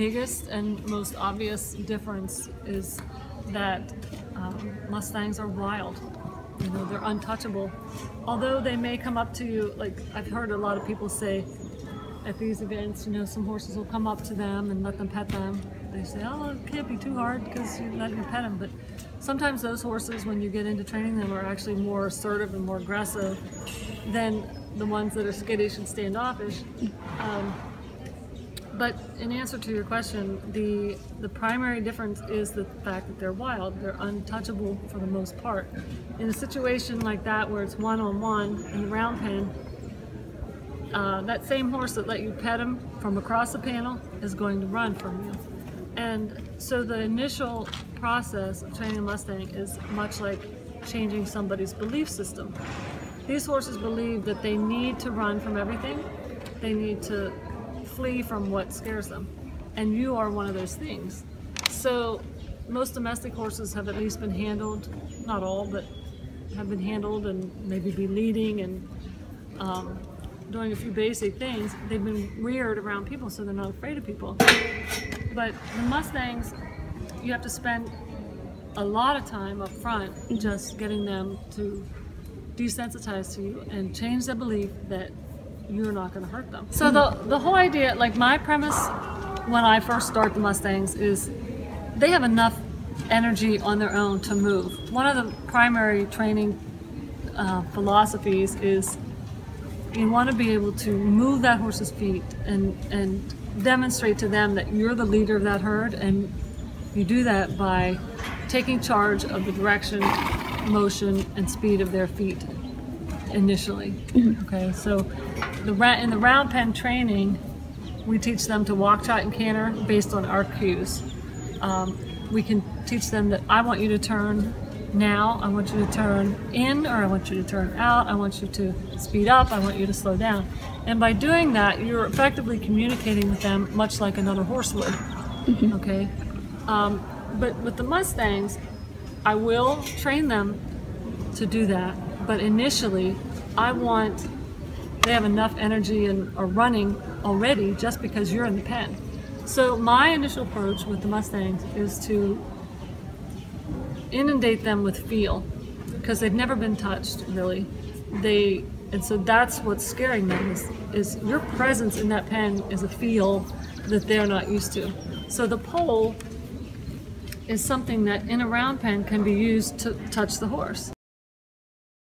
biggest and most obvious difference is that Mustangs are wild. You know, they're untouchable. Although they may come up to you, like I've heard a lot of people say at these events, you know, some horses will come up to them and let them pet them. They say, oh, it can't be too hard because you're letting them pet them. But sometimes those horses, when you get into training them, are actually more assertive and more aggressive than the ones that are skittish and standoffish. But in answer to your question, the primary difference is the fact that they're wild. They're untouchable for the most part. In a situation like that where it's one-on-one in the round pen, that same horse that let you pet him from across the panel is going to run from you. And so the initial process of training a Mustang is much like changing somebody's belief system. These horses believe that they need to run from everything. They need to flee from what scares them. And you are one of those things. So most domestic horses have at least been handled, not all, but have been handled and maybe be leading and doing a few basic things. They've been reared around people, so they're not afraid of people. But the Mustangs, you have to spend a lot of time up front just getting them to desensitize to you and change their belief that you're not going to hurt them. So the whole idea, like my premise when I first start the Mustangs, is they have enough energy on their own to move. One of the primary training philosophies is you want to be able to move that horse's feet and demonstrate to them that you're the leader of that herd, and you do that by taking charge of the direction, motion, and speed of their feet initially. Okay, so in the round pen training, we teach them to walk, trot, and canter based on our cues. We can teach them that I want you to turn now, I want you to turn in, or I want you to turn out, I want you to speed up, I want you to slow down. And by doing that, you're effectively communicating with them much like another horse would. Okay, but with the Mustangs, I will train them to do that, but initially they have enough energy and are running already just because you're in the pen. So my initial approach with the Mustangs is to inundate them with feel, because they've never been touched really. And so that's what's scaring them is your presence in that pen is a feel that they're not used to. So the pole is something that in a round pen can be used to touch the horse.